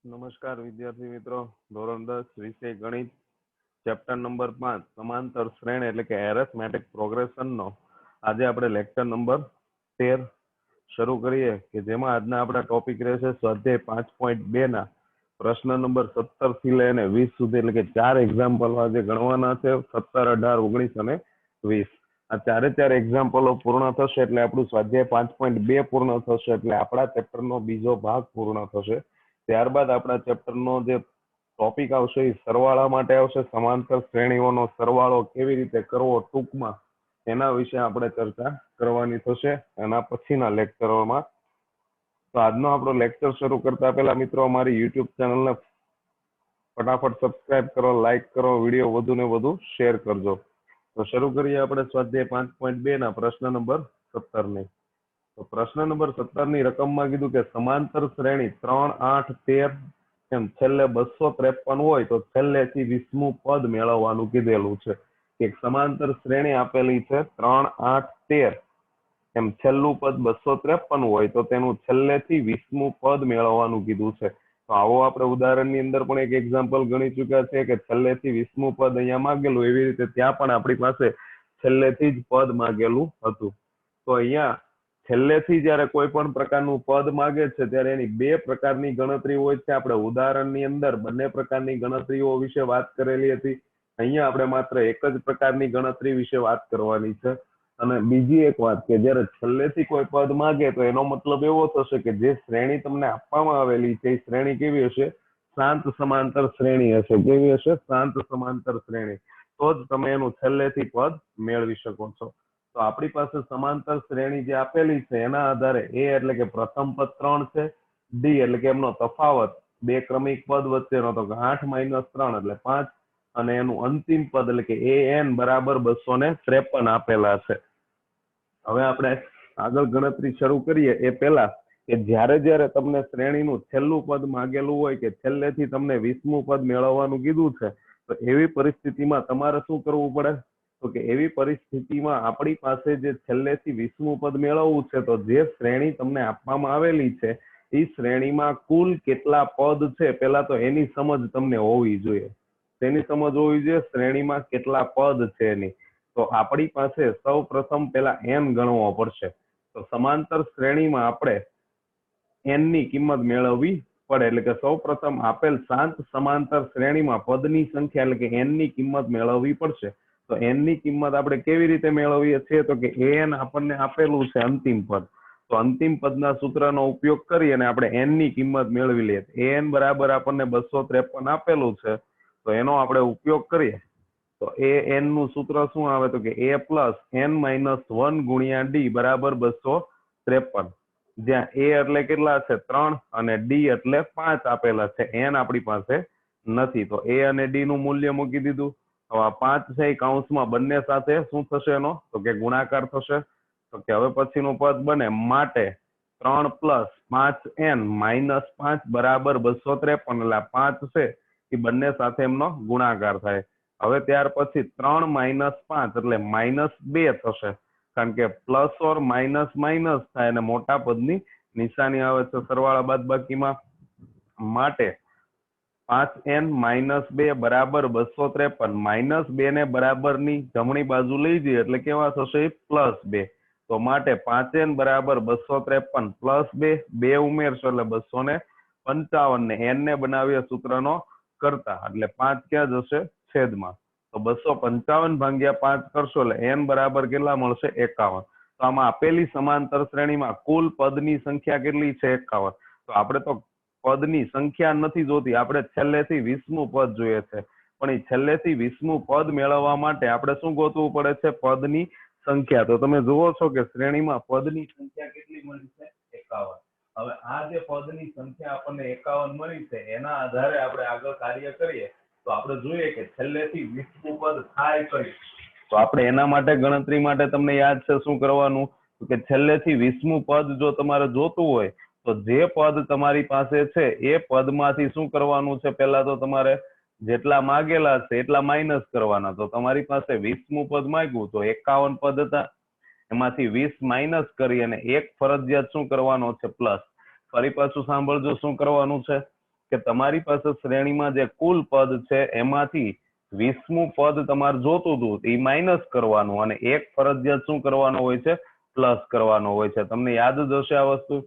નમસ્કાર વિદ્યાર્થી મિત્રો, ધોરણ 10 વિષય ગણિત, ચેપ્ટર નંબર 5 સમાંતર શ્રેણી એટલે કે એરિથમેટિક પ્રોગ્રેશન નો આજે આપણે લેક્ચર નંબર 13 શરૂ કરીએ કે જેમાં આજના આપણા ટોપિક રહેશે સ્વાધ્યાય 5.2 ના પ્રશ્ન નંબર 17 થી લઈને 20 સુધી એટલે કે 4 એક્ઝામ્પલ આજે ગણવાના છે 17, 18, 19 અને 20. આ ચારે એક્ઝામ્પલો પૂર્ણ થશે એટલે આપણું સ્વાધ્યાય 5.2 પૂર્ણ થશે એટલે આપણા ચેપ્ટરનો બીજો ભાગ પૂર્ણ થશે. ત્યારબાદ આપણા ચેપ્ટરનો જે ટોપિક આવશે એ સરવાળા માટે આવશે. સમાંતર શ્રેણીઓનો સરવાળો કેવી રીતે કરવો ટૂંકમાં એના વિશે આપણે ચર્ચા કરવાની થશે એના પછીના લેક્ચરોમાં. તો આજનો આપણો લેક્ચર શરૂ કરતા પહેલા મિત્રો અમારી યુટ્યુબ ચેનલને ફટાફટ સબસ્ક્રાઇબ કરો, લાઈક કરો, વિડીયો વધુ ને વધુ શેર કરજો. તો શરૂ કરીએ આપણે સ્વાધ્યાય 5.2 ના પ્રશ્ન નંબર 17 ની. તો પ્રશ્ન નંબર 17 ની રકમમાં કીધું કે સમાંતર શ્રેણી 3, 8, 13 એમ છેલ્લે 253 હોય તો છેલ્લેથી 20મું પદ મેળવવાનું કીધેલું છે. એક સમાંતર શ્રેણી આપેલી છે 3, 8, 13 એમ છેલ્લું પદ 253 હોય તો તેનું છેલ્લેથી 20મું પદ મેળવવાનું કીધું છે. તો આવો આપણે ઉદાહરણની અંદર પણ એક એક્ઝામ્પલ ગણી ચૂક્યા છે કે છેલ્લેથી 20મું પદ અહીંયા માંગેલું, એવી રીતે ત્યાં પણ આપણી પાસે છેલ્લેથી જ પદ માંગેલું હતું. તો અહીંયા છેલ્લેથી જયારે કોઈ પણ પ્રકારનું પદ માંગે છે ત્યારે એની બે પ્રકારની ગણતરી હોય છે. આપણે ઉદાહરણની અંદર બંને પ્રકારની ગણતરીઓ વિશે વાત કરેલી હતી. અહીંયા આપણે માત્ર એક જ પ્રકારની ગણતરી વિશે વાત કરવાની છે. અને બીજી એક વાત કે જયારે છેલ્લેથી કોઈ પદ માંગે તો એનો મતલબ એવો થશે કે જે શ્રેણી તમને આપવામાં આવેલી છે એ શ્રેણી કેવી હશે? શાંત સમાંતર શ્રેણી હશે. કેવી હશે? શાંત સમાંતર શ્રેણી. તો જ તમે એનું છેલ્લેથી પદ મેળવી શકો છો. તો આપણી પાસે સમાંતર શ્રેણી જે આપેલી છે એના આધારે a એટલે કે પ્રથમ પદ 3 છે, d એટલે કે એમનો તફાવત બે ક્રમિક પદ વચ્ચેનો તો 8 - 3 એટલે 5 અને એનું અંતિમ પદ એટલે કે an બરાબર 253 આપેલા છે. હવે આપણે આગળ ગણતરી શરૂ કરીએ એ પહેલા કે જ્યારે તમને શ્રેણીનું છેલ્લું પદ માંગેલું હોય કે છેલ્લેથી તમને 20મું પદ મેળવવાનું કીધું છે તો એવી પરિસ્થિતિમાં તમારે શું કરવું પડે? તો કે એવી પરિસ્થિતિમાં આપણી પાસે જે છેલ્લેથી 20મું પદ મેળવવું છે તો જે શ્રેણી તમને આપવામાં આવેલી છે એ શ્રેણીમાં કુલ કેટલા પદ છે પહેલા તો એની સમજ તમને હોવી જોઈએ. તેની સમજ હોવી જોઈએ શ્રેણીમાં કેટલા પદ છે એની. તો આપણી પાસે સૌ પ્રથમ પહેલા n ગણવો પડશે. તો સમાંતર શ્રેણીમાં આપણે n ની કિંમત મેળવવી પડે એટલે કે સૌ પ્રથમ આપેલ શાંત સમાંતર શ્રેણીમાં પદની સંખ્યા એટલે કે n ની કિંમત મેળવવી પડશે. તો n ની કિંમત આપણે કેવી રીતે મેળવીએ છીએ? તો કે an આપણને આપેલું છે અંતિમ પદ. તો અંતિમ પદના સૂત્રનો ઉપયોગ કરી અને આપણે n ની કિંમત મેળવી લઈએ. an બરાબર આપણને 253 આપેલું છે તો એનો આપણે ઉપયોગ કરીએ તો an નું સૂત્ર શું આવે? તો કે a + n - 1 ગુણ્યા d બરાબર 253. જ્યાં a એટલે કેટલા છે? 3 અને d એટલે 5 આપેલા છે. n આપણી પાસે નથી તો a અને d નું મૂલ્ય મૂકી દીધું. હવે આ 5 છે એ કૌંસમાં બંને સાથે શું થશે એનો? તો કે ગુણાકાર થશે. તો કે હવે પછીનું પદ બને માટે 3 + 5n - 5 બરાબર 253 એટલે 5 છે એ બંને સાથે એમનો ગુણાકાર થાય. હવે ત્યાર પછી 3 - 5 એટલે -2 થશે કારણ કે પ્લસ ઓર માઇનસ માઇનસ થાય અને મોટા પદની નિશાની આવે છે સરવાળા બાદબાકીમાં. માટે 5n - 2 બરાબર 253. -2 ને બરાબરની જમણી બાજુ લઈ જઈએ એટલે કેવા થશે? +2. તો માટે 5n બરાબર 253 +2 2 ઉમેરશો એટલે 255 ને n ને બનાવીએ સૂત્રનો કરતા એટલે 5 ક્યાં જશે? છેદમાં. તો 255 ભાગ્યા 5 કરશો એટલે n બરાબર કેટલા મળશે? 51. તો આમાં આપેલી સમાંતર શ્રેણીમાં કુલ પદની સંખ્યા કેટલી છે? 51. તો આપણે તો પદની સંખ્યા નથી જોતી, આપણે છેલ્લેથી 20મું પદ જોઈએ છે. પણ એ છેલ્લેથી 20મું પદ મેળવવા માટે આપણે શું ગોતવું પડે છે? પદની સંખ્યા. તો તમે જુઓ છો કે શ્રેણીમાં પદની સંખ્યા કેટલી મળી છે? 51. હવે આ જે પદની સંખ્યા આપણને 51 મળી છે એના આધારે આપણે આગળ કાર્ય કરીએ તો આપણે જોઈએ કે છેલ્લેથી 20મું પદ થાય કયું. તો આપણે એના માટે ગણતરી માટે તમને યાદ છે શું કરવાનું? કે છેલ્લેથી 20મું પદ જો તમારે જોતું હોય તો જે પદ તમારી પાસે છે એ પદમાંથી શું કરવાનું છે? પહેલા તો તમારે જેટલા માંગેલા છે એટલા માઇનસ કરવાના. તો તમારી પાસે 20મું પદ માંગ્યું તો 51 પદ હતા, એમાંથી 20 માઇનસ કરી અને એક ફરજિયાત શું કરવાનો છે? પ્લસ. ફરી પાછું સાંભળજો શું કરવાનું છે? કે તમારી પાસે શ્રેણીમાં જે કુલ પદ છે એમાંથી 20મું પદ તમારે જોતું હતું એ માઇનસ કરવાનું અને એક ફરજિયાત શું કરવાનો હોય છે, પ્લસ કરવાનો હોય છે. તમને યાદ જ હશે આ વસ્તુ.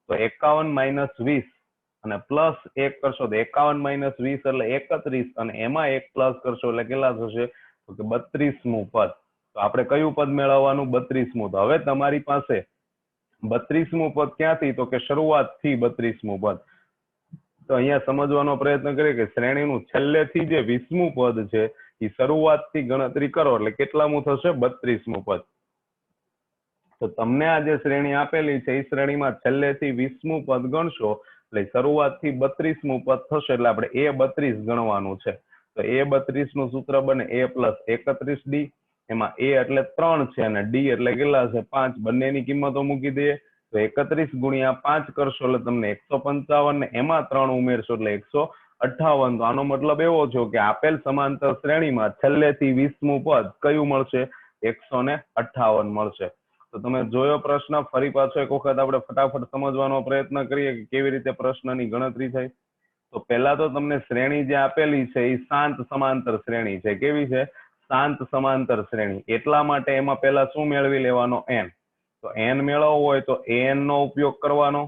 તો 51 - 20 અને પ્લસ 1 કરશો તો 51 - 20 એટલે 31 અને એમાં 1 પ્લસ કરશો એટલે કેટલા થશે, તો કે 32મું પદ. તો આપણે કયું પદ મેળવવાનું, 32મું. તો હવે તમારી પાસે 32મું પદ ક્યાંથી, તો કે શરૂઆતથી 32મું પદ. તો અહીંયા સમજવાનો પ્રયત્ન કરીએ કે શ્રેણીનું છેલ્લેથી જે 20મું પદ છે એ શરૂઆતથી ગણતરી કરો એટલે કેટલામું થશે, 32મું પદ. તો તમને આ જે શ્રેણી આપેલી છે એ શ્રેણીમાં છેલ્લેથી 20મું પદ ગણશો એટલે શરૂઆતથી 32મું પદ થશે એટલે આપણે A32 ગણવાનું છે. તો A32 નું સૂત્ર બને A + 31D. એમાં A એટલે 3 છે અને D એટલે કેટલા છે, 5. બંનેની કિંમતો મૂકી દઈએ તો 31 × 5 કરશો એટલે તમને 155 ને એમાં 3 ઉમેરશો એટલે 158. તો આનો મતલબ એવો છે કે આપેલ સમાંતર શ્રેણીમાં છેલ્લેથી 20મું પદ કયું મળશે, 158 મળશે. તો તમે જોયો પ્રશ્ન. ફરી પાછો એક વખત આપણે ફટાફટ સમજવાનો પ્રયત્ન કરીએ કે કેવી રીતે પ્રશ્નની ગણતરી થાય. તો પહેલા તો તમને શ્રેણી જે આપેલી છે એ શાંત સમાંતર શ્રેણી છે. કેવી છે, શાંત સમાંતર શ્રેણી. એટલા માટે એમાં પહેલા શું મેળવી લેવાનો, n. તો n મેળવવો હોય તો an નો ઉપયોગ કરવાનો.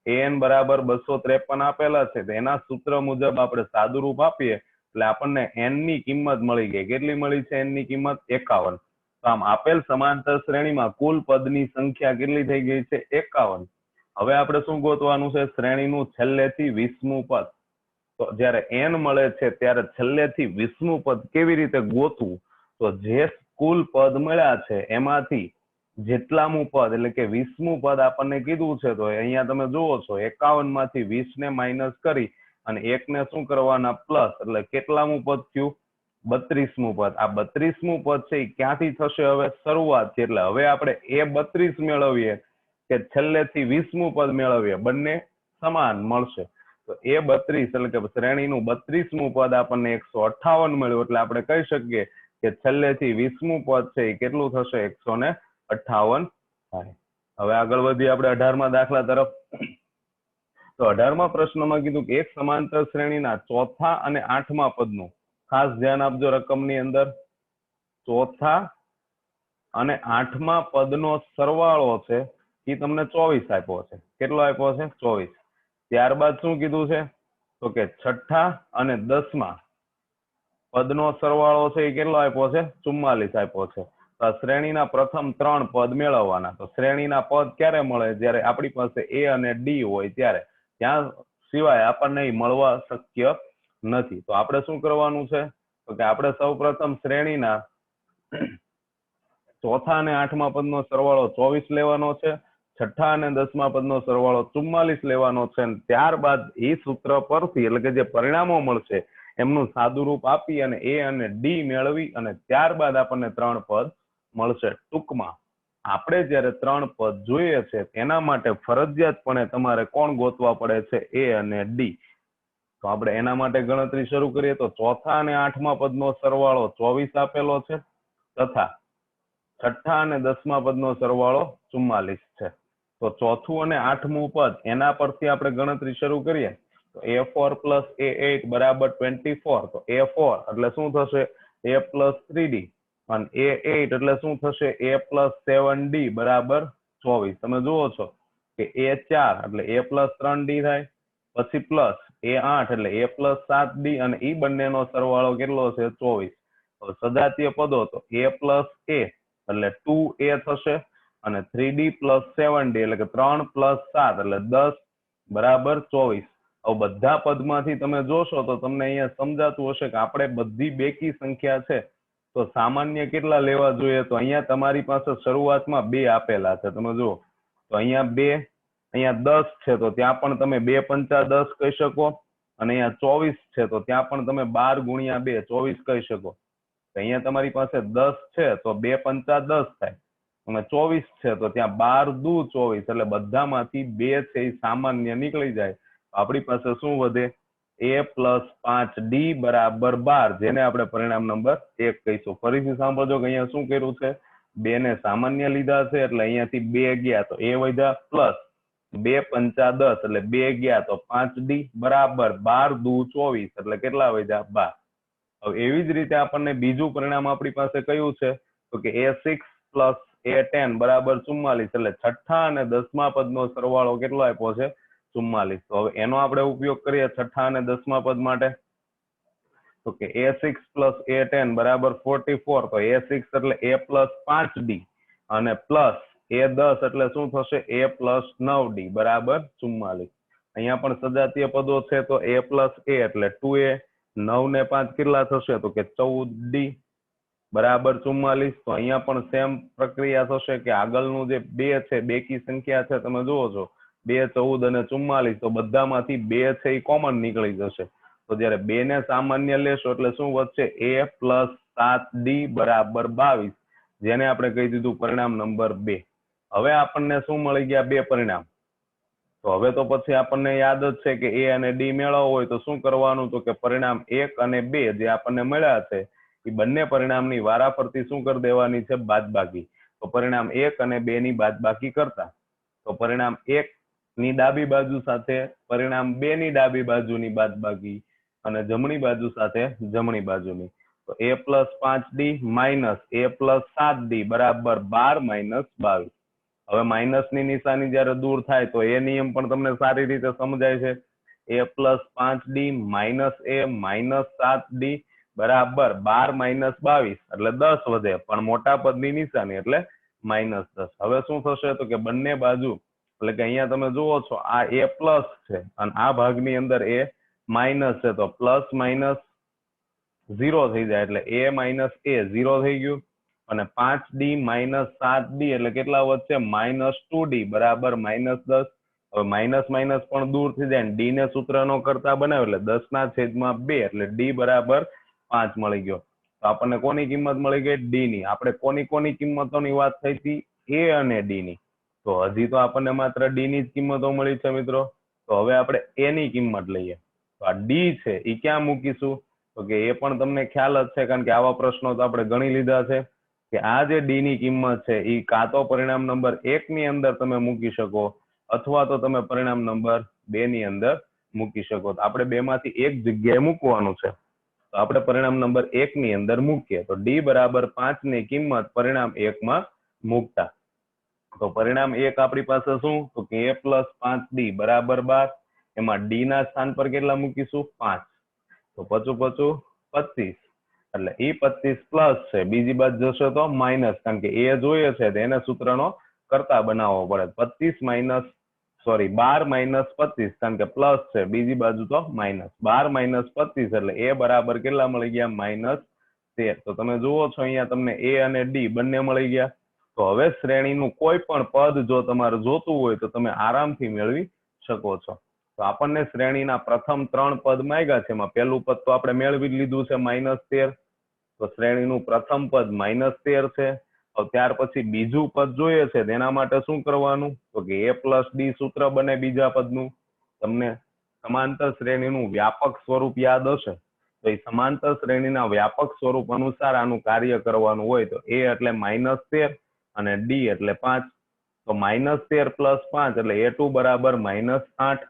an બરાબર 253 આપેલા છે તો એના સૂત્ર મુજબ આપણે સાદુરૂપ આપીએ એટલે આપણને n ની કિંમત મળી ગઈ. કેટલી મળી છે n ની કિંમત, 51. તો આમ આપેલ સમાંતર શ્રેણીમાં કુલ પદની સંખ્યા કેટલી થઈ ગઈ છે, 51. હવે આપણે શું ગોતવાનું છે, શ્રેણીનું છેલ્લેથી 20મું પદ. તો જ્યારે n મળે છે ત્યારે છેલ્લેથી 20મું પદ કેવી રીતે ગોતવું, તો જે કુલ પદ મળ્યા છે એમાંથી જેટલામું પદ એટલે કે 20મું પદ આપણને કીધું છે તો અહીંયા તમે જુઓ છો 51 માંથી 20 ને માઇનસ કરી અને 1 ને શું કરવાના, પ્લસ. એટલે કેટલામું પદ થયું, 32મું પદ. આ 32મું પદ છે એ ક્યાંથી થશે, હવે શરૂઆત. એટલે હવે આપણે A32 મેળવીએ કે છેલ્લેથી 20મું પદ મેળવીએ, બંને સમાન મળશે. તો A32 એટલે કે શ્રેણીનું 32મું પદ આપણને 158 મળ્યું. એટલે આપણે કહી શકીએ કે છેલ્લેથી 20મું પદ છે એ કેટલું થશે, 158 થાય. હવે આગળ વધીએ આપણે 18મા દાખલા તરફ. તો 18મા પ્રશ્નમાં કીધું કે એક સમાંતર શ્રેણીના ચોથા અને 8મા પદનું, ખાસ ધ્યાન આપજો રકમની અંદર, ચોથા અને 8મા પદનો સરવાળો છે એ તમને 24 આપ્યો છે. કેટલો આપ્યો છે, 24. ત્યારબાદ શું કીધું છે, તો કે છઠ્ઠા અને 10મા પદનો સરવાળો છે એ કેટલો આપ્યો છે, 44 આપ્યો છે. તો શ્રેણીના પ્રથમ 3 પદ મેળવવાના. તો શ્રેણીના પદ ક્યારે મળે, જ્યારે આપણી પાસે A અને D હોય ત્યારે. ત્યાં સિવાય આપણને મળવા શક્ય નથી. તો આપણે શું કરવાનું છે, તો કે આપણે સૌપ્રથમ શ્રેણીના ચોથા અને 8મા પદનો સરવાળો 24 લેવાનો છે, છઠ્ઠા અને 10મા પદનો સરવાળો 44 લેવાનો છે. ત્યારબાદ એ સૂત્ર પરથી એટલે કે જે પરિણામો મળશે એમનું સાદુરૂપ આપી અને A અને D મેળવી અને ત્યારબાદ આપણને 3 પદ મળશે. ટૂંકમાં આપણે જ્યારે 3 પદ જોઈએ છે એના માટે ફરજિયાતપણે તમારે કોણ ગોતવા પડે છે, A અને D. તો આપણે એના માટે ગણતરી શરૂ કરીએ. તો ચોથા અને 8મા પદનો સરવાળો 24 આપેલો છે તથા છઠ્ઠા અને 10મા પદનો સરવાળો 44 છે. તો ચોથું અને 8મું પદ એના પરથી આપણે ગણતરી શરૂ કરીએ તો A4 + A8 બરાબર 24. તો A4 એટલે શું થશે, A + 3D અને A8 એટલે શું થશે, A + 7D બરાબર 24. તમે જુઓ છો કે A4 એટલે A + 3D થાય, પછી પ્લસ A8 એટલે A + 7D અને એ બંનેનો સરવાળો કેટલો છે, 24. તો સજાતીય પદો તો A + A એટલે 2A થશે અને 3D + 7D એટલે કે 3 + 7 એટલે 10 બરાબર 24. હવે બધા પદમાંથી તમે જોશો તો તમને અહીંયા સમજાતું હશે કે આપણે બધી બેકી સંખ્યા છે તો સામાન્ય કેટલા લેવા જોઈએ. તો અહીંયા તમારી પાસે શરૂઆતમાં 2 આપેલા છે, તમે જુઓ. તો અહીંયા 2, અહીંયા 10 છે તો ત્યાં પણ તમે 2 × 5 = 10 કહી શકો અને અહીંયા 24 છે તો ત્યાં પણ તમે 12 × 2 24 કહી શકો. અહીંયા તમારી પાસે 10 છે તો 2 × 5 = 10 થાય અને 24 છે તો ત્યાં 12 દુ 24 એટલે બધામાંથી 2 છે એ સામાન્ય નીકળી જાય. આપણી પાસે શું વધે, A + 5D બરાબર 12, જેને આપણે પરિણામ નંબર 1 કહીશું. ફરીથી સાંભળજો કે અહીંયા શું કર્યું છે, 2 ને સામાન્ય લીધા છે એટલે અહીંયાથી 2 ગયા તો A વધ્યા પ્લસ 2 પંચા 10 એટલે 2 ગયા તો 5d બરાબર 12 દુ 24 એટલે કેટલા વધ્યા 12. હવે એવી જ રીતે આપણને બીજું પરિણામ આપણી પાસે કયું છે તો કે a6 પ્લસ a10 બરાબર 44 એટલે છઠ્ઠા અને દસમા પદનો સરવાળો કેટલો આપ્યો છે 44. તો હવે એનો આપણે ઉપયોગ કરીએ છઠ્ઠા અને દસમા પદ માટે તો કે a6 પ્લસ a10 બરાબર 44. તો a6 એટલે a પ્લસ 5d અને પ્લસ a10 એટલે શું થશે a પ્લસ 9d બરાબર 44. અહીંયા પણ સજાતીય પદો છે તો a પ્લસ a એટલે 2a 9 ને 5 કેટલા થશે તો કે 14d બરાબર 44. તો અહીંયા પણ સેમ પ્રક્રિયા થશે કે આગળનું જે 2 છે બેકી સંખ્યા છે તમે જુઓ છો 2 14 અને 44 તો બધામાંથી 2 છે એ કોમન નીકળી જશે. તો જ્યારે 2 ને સામાન્ય લેશો એટલે શું વધશે a પ્લસ 7d બરાબર 22 જેને આપણે કહી દીધું પરિણામ નંબર 2. હવે આપણને શું મળી ગયા બે પરિણામ. તો હવે તો પછી આપણને યાદ જ છે કે a અને d મેળવવો હોય તો શું કરવાનું તો કે પરિણામ 1 અને 2 જે આપણને મળ્યા છે એ બંને પરિણામની વારાફરતી શું કરી દેવાની છે બાદબાકી. તો પરિણામ 1 અને 2 ની બાદબાકી કરતા તો પરિણામ 1 ની ડાબી બાજુ સાથે પરિણામ 2 ની ડાબી બાજુની બાદબાકી અને જમણી બાજુ સાથે જમણી બાજુની. તો a plus 5d minus a plus 7d બરાબર 12 માઇનસ 22. હવે માઇનસ ની નિશાની જયારે દૂર થાય તો એ નિયમ પણ તમને સારી રીતે સમજાય છે. a plus 5d minus a minus 7d બરાબર 12 માઇનસ 22 એટલે 10 વધે પણ મોટા પદની નિશાની એટલે માઇનસ 10. હવે શું થશે તો કે બંને બાજુ એટલે કે અહીંયા તમે જુઓ છો આ a પ્લસ છે અને આ ભાગની અંદર a માઇનસ છે તો પ્લસ માઇનસ 0 થઈ જાય એટલે a માઇનસ a 0 થઈ ગયું અને 5d માઇનસ 7d એટલે કેટલા વધશે માઇનસ 2d બરાબર માઇનસ 10. હવે માઇનસ માઇનસ પણ દૂર થઈ જાય d ને સૂત્રનો કરતા બનાવ્યો એટલે 10 ના છેદમાં 2 એટલે d બરાબર 5 મળી ગયો. તો આપણને કોની કિંમત મળી ગઈ d ની. આપણે કોની કોની કિંમતોની વાત થઈ હતી a અને d ની. તો હજી તો આપણને માત્ર d ની જ કિંમતો મળી છે મિત્રો. તો હવે આપણે a ની કિંમત લઈએ. તો આ d છે એ ક્યાં મૂકીશું તો કે એ પણ તમને ખ્યાલ જ છે કારણ કે આવા પ્રશ્નો તો આપણે ગણી લીધા છે કે આ જે d ની કિંમત છે એ કાં તો પરિણામ નંબર 1 ની અંદર તમે મૂકી શકો અથવા તો તમે પરિણામ નંબર 2 ની અંદર મૂકી શકો. તો આપણે બે માંથી એક જગ્યાએ મૂકવાનું છે. તો આપણે પરિણામ નંબર 1 ની અંદર મૂકીએ તો d બરાબર 5 ની કિંમત પરિણામ 1 માં મૂકતા તો પરિણામ 1 આપણી પાસે શું તો કે a પ્લસ 5d બરાબર 12. એમાં d ના સ્થાન પર કેટલા મૂકીશું 5 તો પચું 25 એટલે એ 25 પ્લસ છે બીજી બાજુ જશે તો માઇનસ કારણ કે એ જોઈએ છે એને સૂત્રનો કરતા બનાવવો પડે. 12 માઇનસ 25 કારણ કે પ્લસ છે બીજી બાજુ તો માઇનસ 12 માઇનસ 25 એટલે એ બરાબર કેટલા મળી ગયા માઇનસ 13. તો તમે જુઓ છો અહીંયા તમને a અને d બંને મળી ગયા. તો હવે શ્રેણીનું કોઈ પણ પદ જો તમારે જોતું હોય તો તમે આરામથી મેળવી શકો છો. તો આપણને શ્રેણીના પ્રથમ 3 પદ માંગ્યા છે એમાં પહેલું પદ તો આપણે મેળવી લીધું છે -13. તો શ્રેણીનું પ્રથમ પદ -13 છે. ત્યાર પછી બીજું પદ જોઈએ છે તેના માટે શું કરવાનું તો કે a પ્લસ d સૂત્ર બને બીજા પદનું. તમને સમાંતર શ્રેણીનું વ્યાપક સ્વરૂપ યાદ હશે તો એ સમાંતર શ્રેણીના વ્યાપક સ્વરૂપ અનુસાર આનું કાર્ય કરવાનું હોય તો a એટલે -13 અને d એટલે 5. તો -13 પ્લસ 5 એટલે a2 બરાબર -8.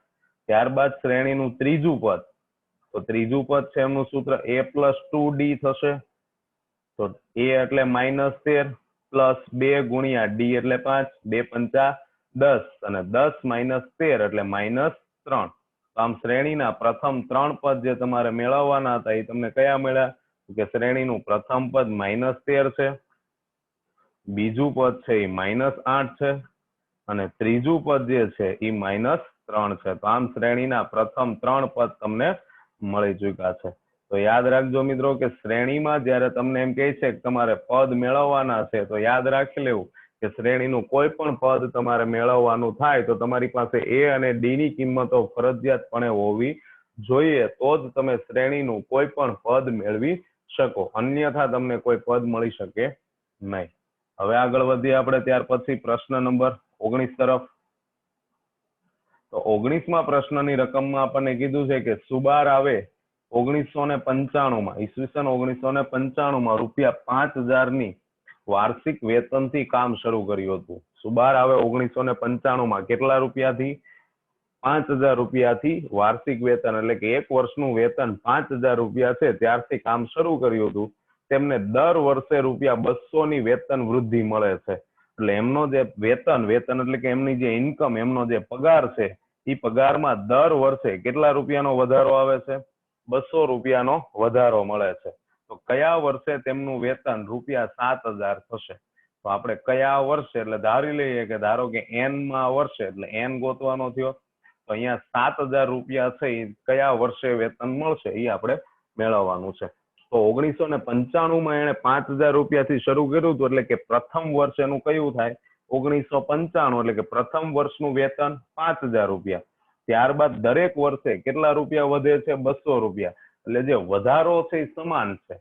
ત્યારબાદ શ્રેણીનું ત્રીજું પદ તો ત્રીજું પદ છે એમનું સૂત્ર a પ્લસ 2d થશે. તો a એટલે -13 પ્લસ 2 ગુણ્યા d એટલે 5 2 પંચા 10 અને 10 માઇનસ 13 એટલે -3. તો આમ શ્રેણીના પ્રથમ 3 પદ જે તમારે મેળવવાના હતા એ તમને કયા મળ્યા કે શ્રેણીનું પ્રથમ પદ -13 છે, બીજું પદ છે એ -8 છે અને ત્રીજું પદ જે છે એ -3 છે. તો આમ શ્રેણીના પ્રથમ 3 પદ તમને મળી ચુક્યા છે. તો યાદ રાખજો મિત્રો કે શ્રેણીમાં જયારે તમને એમ કહે છે કે તમારે પદ મેળવવાના છે તો યાદ રાખી લેવું કે શ્રેણીનું કોઈ પણ પદ તમારે મેળવવાનું થાય તો તમારી પાસે a અને d ની કિંમતો ફરજિયાતપણે હોવી જોઈએ તો જ તમે શ્રેણીનું કોઈ પણ પદ મેળવી શકો, અન્યથા તમને કોઈ પદ મળી શકે નહીં. હવે આગળ વધીએ આપણે ત્યાર પછી પ્રશ્ન નંબર 19 તરફ. તો 19મા પ્રશ્નની રકમમાં આપણને કીધું છે કે સુબારાવે 1995 ઈસવીસન 1995 રૂપિયા 5000 ની વાર્ષિક વેતનથી કામ શરૂ કર્યું હતું. સુબાર આવે 1995 માં કેટલા રૂપિયાથી? 5000 રૂપિયાથી વાર્ષિક વેતન, એટલે કે એક વર્ષનું વેતન 5000 રૂપિયા છે ત્યારથી કામ શરૂ કર્યું હતું. તેમને દર વર્ષે ₹200 ની વેતન વૃદ્ધિ મળે છે. એટલે એમનો જે વેતન એટલે કે એમની જે ઇન્કમ, એમનો જે પગાર છે, એ પગારમાં દર વર્ષે કેટલા રૂપિયાનો વધારો આવે છે? 200 રૂપિયાનો વધારો મળે છે. તો કયા વર્ષે તેમનું વેતન ₹7000 થશે? તો આપણે કયા વર્ષે એટલે ધારી લઈએ કે ધારો કે n માં વર્ષે, એટલે n ગોતવાનો થયો. તો અહીંયા 7000 રૂપિયા છે એ કયા વર્ષે વેતન મળશે એ આપણે મેળવવાનું છે. તો 1995 માં એને 5000 રૂપિયાથી શરૂ કર્યું હતું, એટલે કે પ્રથમ વર્ષ એનું કયું થાય? 1995, એટલે કે પ્રથમ વર્ષનું વેતન 5000 રૂપિયા. ત્યારબાદ દરેક વર્ષે કેટલા રૂપિયા વધે છે? 200 રૂપિયા. એટલે જે વધારો છે એ સમાન છે.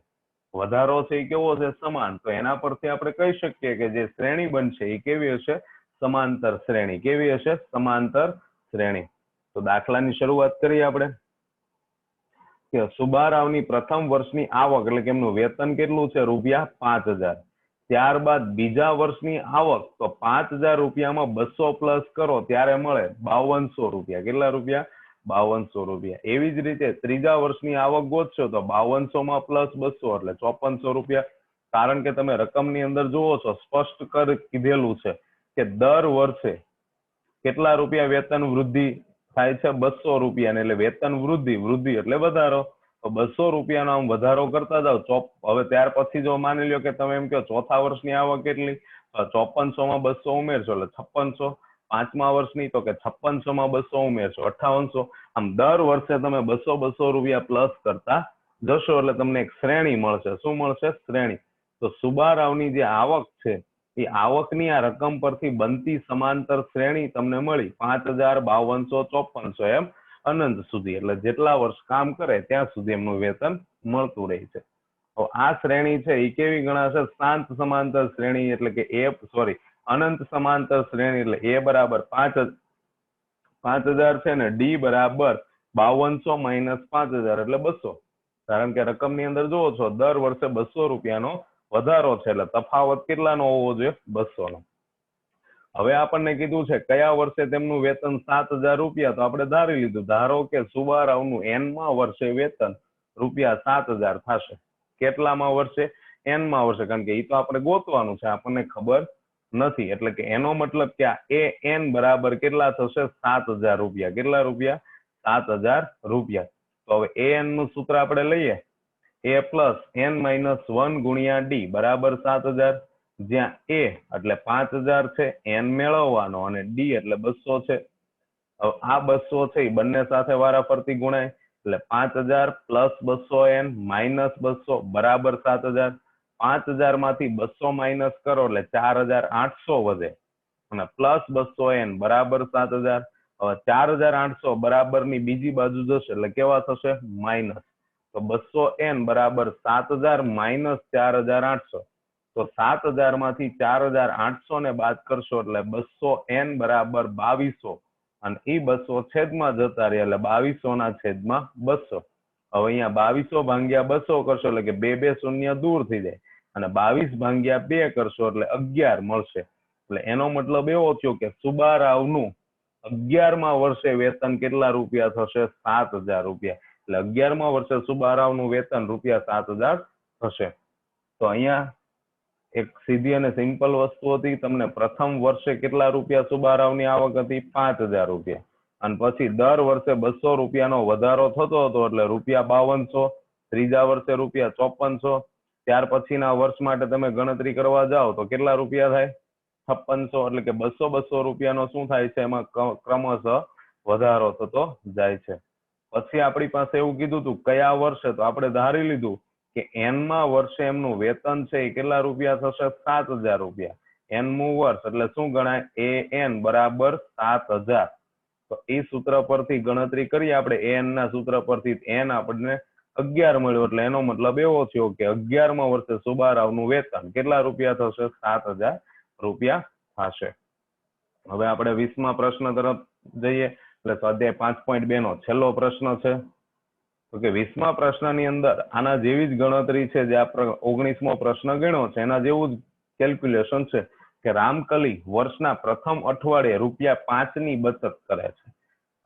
વધારો છે એ કેવો છે? સમાન. તો એના પરથી આપણે કહી શકીએ કે જે શ્રેણી બનશે એ કેવી હશે? સમાંતર શ્રેણી. કેવી હશે? સમાંતર શ્રેણી. તો દાખલાની શરૂઆત કરીએ આપણે કે સુબારાવની પ્રથમ વર્ષની આવક, એટલે કે એમનું વેતન કેટલું છે? ₹5000. ત્યારબાદ બીજા વર્ષની આવક, તો 5000 રૂપિયામાં 200 પ્લસ કરો ત્યારે મળે 5200 રૂપિયા. કેટલા રૂપિયા? 5200 રૂપિયા. એવી જ રીતે ત્રીજા વર્ષની આવક ગોતશો તો 5200 માં પ્લસ 200 એટલે 5400 રૂપિયા. કારણ કે તમે રકમની અંદર જુઓ છો, સ્પષ્ટ કીધેલું છે કે દર વર્ષે કેટલા રૂપિયા વેતન વૃદ્ધિ થાય છે? 200 રૂપિયા. એટલે વેતન વૃદ્ધિ એટલે વધારો. તો 200 રૂપિયાનો આમ વધારો કરતા જાઓ. હવે ત્યાર પછી જો માની લો કે તમે એમ કહો ચોથા વર્ષની આવક કેટલી? 5400 માં 200 ઉમેરશો એટલે 5600. પાંચમા વર્ષની તો કે 5600 માં 200 ઉમેરશો 5800. આમ દર વર્ષે તમે 200 રૂપિયા પ્લસ કરતા જશો એટલે તમને એક શ્રેણી મળશે. શું મળશે? શ્રેણી. તો સુબારાવની જે આવક છે એ આવકની આ રકમ પરથી બનતી સમાંતર શ્રેણી તમને મળી 5000, 5200, 5400 એમ અનંત સુધી. એટલે જેટલા વર્ષ કામ કરે ત્યાં સુધી એમનું વેતન મળતું રહે છે. તો આ શ્રેણી છે એ કેવી ગણાશે? શાંત સમાંતર શ્રેણી. એટલે કે અનંત સમાંતર શ્રેણી. એટલે a બરાબર 5000 છે ને d બરાબર 5200 માઇનસ 5000 એટલે 200. કારણ કે રકમની અંદર જુઓ છો દર વર્ષે 200 રૂપિયાનો વધારો છે, એટલે તફાવત કેટલાનો હોવો જોઈએ? 200 નો. હવે આપણને કીધું છે કયા વર્ષે તેમનું વેતન 7000 રૂપિયા. તો આપણે ધારી લીધું, ધારો કે સુબારાવનું n માં વર્ષે વેતન ₹7000 થશે. કેટલામાં વર્ષે? n માં વર્ષે. કારણ કે એ તો આપણે ગોતવાનું છે, આપણને ખબર નથી. એટલે કે એનો મતલબ કે આ an બરાબર કેટલા થશે? 7000 રૂપિયા. કેટલા રૂપિયા? 7000 રૂપિયા. તો હવે an નું સૂત્ર આપણે લઈએ, a પ્લસ n માઇનસ 1 ગુણ્યા d બરાબર 7000. જ્યાં a એટલે 5000 છે, n મેળવવાનો, અને d એટલે 200 છે. હવે આ 200 છે એ બંને સાથે વારાફરતી ગુણાય, એટલે 5000 પ્લસ 200n માઇનસ 200 બરાબર 7000. 5000 માંથી 200 માઇનસ કરો એટલે 4800 વધે, અને પ્લસ 200n બરાબર 7000. હવે 4800 બરાબર ની બીજી બાજુ જશે એટલે કેવા થશે? માઇનસ. તો 200n બરાબર 7000 માઇનસ 4800. તો 7000 માંથી 4800 ને બાદ કરશો એટલે 200n બરાબર 2200, અને એ 200 છેદમાં જતા રહ્યા એટલે 2200 ના છેદમાં 200. હવે અહીંયા 2200 ભાગ્યા 200 કરશો એટલે કે 2 શૂન્ય દૂર થઈ જાય, અને 22 ભાગ્યા 2 કરશો એટલે 11 મળશે. એટલે એનો મતલબ એવો થયો કે સુબારાવનું 11મા વર્ષે વેતન કેટલા રૂપિયા થશે? 7000 રૂપિયા. એટલે 11મા વર્ષે સુબારાવનું વેતન ₹7000 થશે. તો અહીંયા એક સીધી અને સિમ્પલ વસ્તુ હતી. તમને પ્રથમ વર્ષે કેટલા રૂપિયા સુબારાવની આવક હતી? 5000 રૂપિયા. અને પછી દર વર્ષે 200 રૂપિયાનો વધારો થતો હતો એટલે ₹5200. ત્રીજા વર્ષે ₹5400. ત્યાર પછીના વર્ષ માટે તમે ગણતરી કરવા જાઓ તો કેટલા રૂપિયા થાય? 5600. એટલે કે 200 રૂપિયાનો શું થાય છે? એમાં ક્રમશઃ વધારો થતો જાય છે. પછી આપણી પાસે એવું કીધું હતું કયા વર્ષે, તો આપણે ધારી લીધું કે n માં વર્ષે એમનું વેતન છે એ કેટલા રૂપિયા થશે? 7000 રૂપિયા. n મું વર્ષ એટલે શું ગણાય? an બરાબર 7000. તો એ સૂત્ર પરથી ગણતરી કરીએ આપણે, an ના સૂત્ર પરથી n આપણને 11 મળ્યો. એટલે એનો મતલબ એવો થયો કે 11મા વર્ષે સુબારાવનું વેતન કેટલા રૂપિયા થશે? 7000 રૂપિયા થશે. હવે આપણે 20મા પ્રશ્ન તરફ જઈએ. એટલે સ્વાધ્યાય 5.2 નો છેલ્લો પ્રશ્ન છે. તો કે 20મા પ્રશ્નની અંદર આના જેવી જ ગણતરી છે જે આપણે 19મો પ્રશ્ન ગણ્યો છે એના જેવું જ કેલ્ક્યુલેશન છે, કે રામકલી વર્ષના પ્રથમ અઠવાડિયે ₹5 ની બચત કરે છે.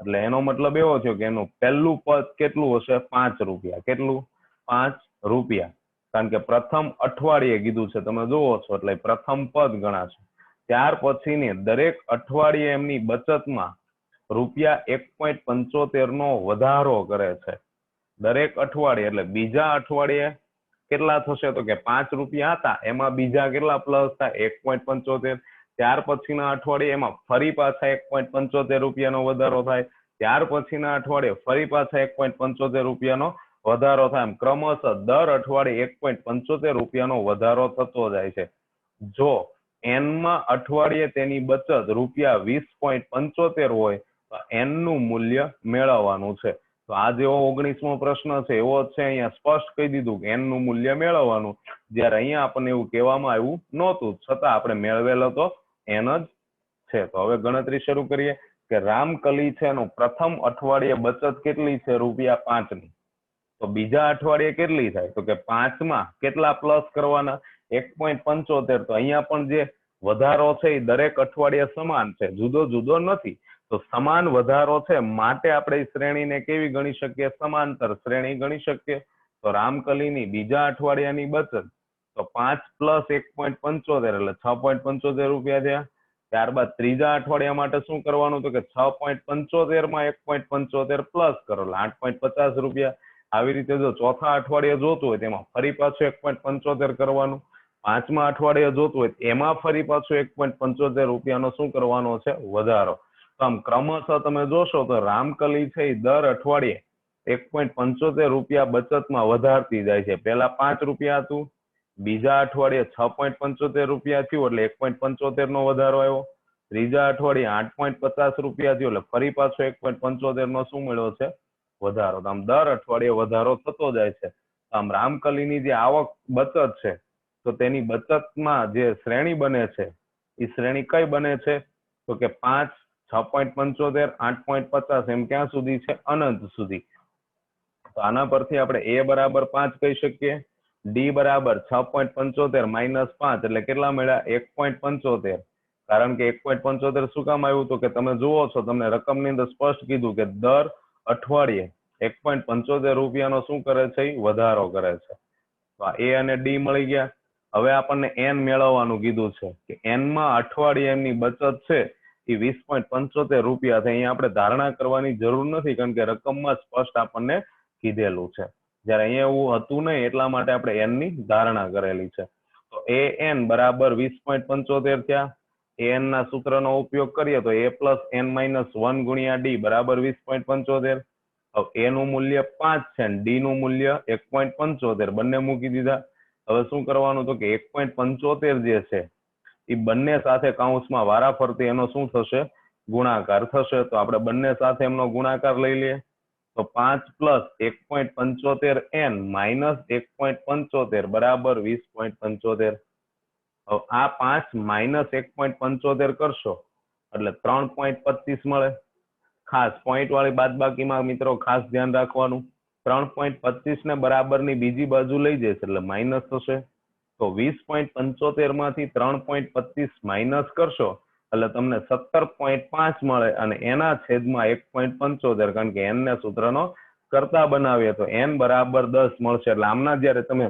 એટલે એનો મતલબ એવો થયો કે એનું પહેલું પદ કેટલું હશે? ₹5. કેટલું? ₹5. કારણ કે પ્રથમ અઠવાડિયે કીધું છે, તમે જુઓ છો એટલે પ્રથમ પદ ગણાશે. ત્યાર પછીની દરેક અઠવાડિયે એમની બચતમાં ₹1.75 નો વધારો કરે છે. દરેક અઠવાડિયે એટલે બીજા અઠવાડિયે કેટલા થશે? તો કે ₹5 હતા, એમાં બીજા કેટલા પ્લસ થાય? 1.75. ત્યાર પછીના અઠવાડિયે એમાં ફરી પાછા ₹1.75 નો વધારો થાય. ત્યાર પછીના અઠવાડિયે ફરી પાછા ₹1.75 નો વધારો થાય. એમ ક્રમશઃ દર અઠવાડિયે ₹1.75 નો વધારો થતો જાય છે. જો n માં અઠવાડિયે તેની બચત ₹20.75 હોય તો n નું મૂલ્ય મેળવવાનું છે. તો આ જેવો 19મો પ્રશ્ન છે એવો જ છે. અહીંયા સ્પષ્ટ કહી દીધું કે n નું મૂલ્ય મેળવવાનું, જ્યારે અહીંયા આપણને એવું કહેવામાં આવ્યું નહોતું, છતાં આપણે મેળવેલો તો n જ છે. તો હવે ગણતરી શરૂ કરીએ કે રામકલી છે એનું પ્રથમ અઠવાડિયે બચત કેટલી છે? ₹5 ની. તો બીજા અઠવાડિયે કેટલી થાય? તો કે 5 માં કેટલા પ્લસ કરવાના? 1.75. તો અહીંયા પણ જે વધારો છે એ દરેક અઠવાડિયે સમાન છે, જુદો જુદો નથી. તો સમાન વધારો છે માટે આપણે શ્રેણીને કેવી ગણી શકીએ? સમાંતર શ્રેણી ગણી શકીએ. તો રામકલીની બીજા અઠવાડિયાની બચત તો 5 પ્લસ 1.75 એટલે ₹6.75 થયા. ત્યારબાદ ત્રીજા અઠવાડિયા માટે શું કરવાનું? તો કે 6.75 માં 1.75 પ્લસ કરો એટલે ₹8.50. આવી રીતે જો ચોથા અઠવાડિયે જોતું હોય તેમાં ફરી પાછું 1.75 કરવાનું. પાંચમા અઠવાડિયે જોતું હોય એમાં ફરી પાછું ₹1.75 નો શું કરવાનો છે? વધારો. તો આમ ક્રમશઃ તમે જોશો તો રામકલી છે એ દર અઠવાડિયે ₹1.75 બચતમાં વધારતી જાય છે. પહેલા ₹5 હતું, બીજા અઠવાડિયે ₹6.75 થયું એટલે ₹1.75 નો વધારો આવ્યો. ત્રીજા અઠવાડિયે ₹8.50 થયું એટલે ફરી પાછો ₹1.75 નો શું મળ્યો છે? વધારો. આમ દર અઠવાડિયે વધારો થતો જાય છે. આમ રામકલીની જે આવક બચત છે તો તેની બચતમાં જે શ્રેણી બને છે એ શ્રેણી કઈ બને છે? તો કે 5, 6.75, 8.50 એમ ક્યાં સુધી છે? અનંત સુધી. તો આના પરથી આપણે a બરાબર 5 કહી શકીએ, d બરાબર 6.75 માઇનસ 5 એટલે કેટલા મળ્યા? 1.75. કારણ કે 1.75 શું કામ આવ્યું? તો કે તમે જુઓ છો, તમને રકમની અંદર સ્પષ્ટ કીધું કે દર અઠવાડિયે ₹1.75 નો શું કરે છે? વધારો કરે છે. તો આ a અને d મળી ગયા. હવે આપણને n મેળવવાનું કીધું છે કે n માં અઠવાડિયે એમની બચત છે એ ₹20.75 છે. અહીંયા આપણે ધારણા કરવાની જરૂર નથી, કારણ કે રકમમાં સ્પષ્ટ આપણને કીધેલું છે. જયારે અહીંયા એવું હતું નહીં એટલા માટે આપણે n ની ધારણા કરેલી છે. તો an બરાબર 20.75 થયા. an ના સૂત્રનો ઉપયોગ કરીએ તો a પ્લસ n-1 ગુણ્યા d બરાબર 20.75. a નું મૂલ્ય 5 છે અને d નું મૂલ્ય 1.75 બંને મૂકી દીધા. હવે શું કરવાનું? તો કે 1.75 જે છે એ બંને સાથે કૌંસમાં વારાફરતી એનો શું થશે? ગુણાકાર થશે. તો આપણે બંને સાથે એમનો ગુણાકાર લઈ લઈએ. તો 5 પ્લસ 1.75n માઇનસ 1.75 બરાબર 20.75. આ 5 માઇનસ 1.75 કરશો એટલે 3.25 મળે. ખાસ પોઈન્ટ વાળી બાદબાકીમાં મિત્રો ખાસ ધ્યાન રાખવાનું, 3.25 ને બરાબરની બીજી બાજુ લઈ જશે એટલે માઇનસ થશે. તો 20.75 માંથી 3.25 માઇનસ કરશો એટલે તમને 17.5 મળે અને એના છેદમાં 1.75, કારણ કે n ને સૂત્રનો કરતા બનાવીએ તો n બરાબર 10 મળશે. એટલે આમના જયારે તમે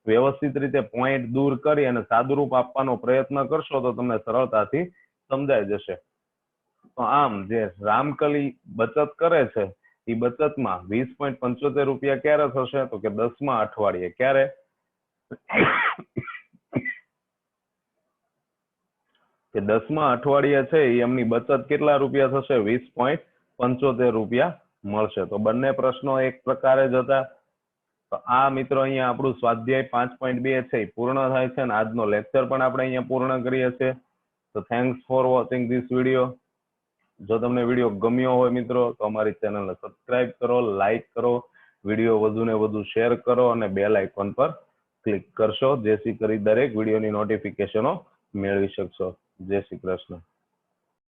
વ્યવસ્થિત રીતે પોઈન્ટ દૂર કરી અને સાદુરૂપ આપવાનો પ્રયત્ન કરશો તો તમને સરળતાથી સમજાઈ જશે. તો આમ જે રામકલી બચત કરે છે એ બચતમાં ₹20.75 ક્યારે થશે? તો કે 10મા અઠવાડિયે. ક્યારે? કે 10મા અઠવાડિયે છે એ એમની બચત કેટલા રૂપિયા થશે? ₹20.75 મળશે. તો બંને પ્રશ્નો એક પ્રકારે જ હતા. તો આ મિત્રો અહીંયા આપણું સ્વાધ્યાય 5.2 છે એ પૂર્ણ થાય છે અને આજનો લેક્ચર પણ આપણે અહીંયા પૂર્ણ કરીએ છીએ. તો thanks for watching this video. જો તમને વિડીયો ગમ્યો હોય મિત્રો તો અમારી ચેનલને સબસ્ક્રાઇબ કરો, લાઈક કરો, વિડીયો વધુ ને વધુ શેર કરો અને બેલ આઇકોન પર ક્લિક કરશો, જેથી કરી દરેક વિડીયોની નોટિફિકેશનો મેળવી શકશો. જય શ્રી કૃષ્ણ.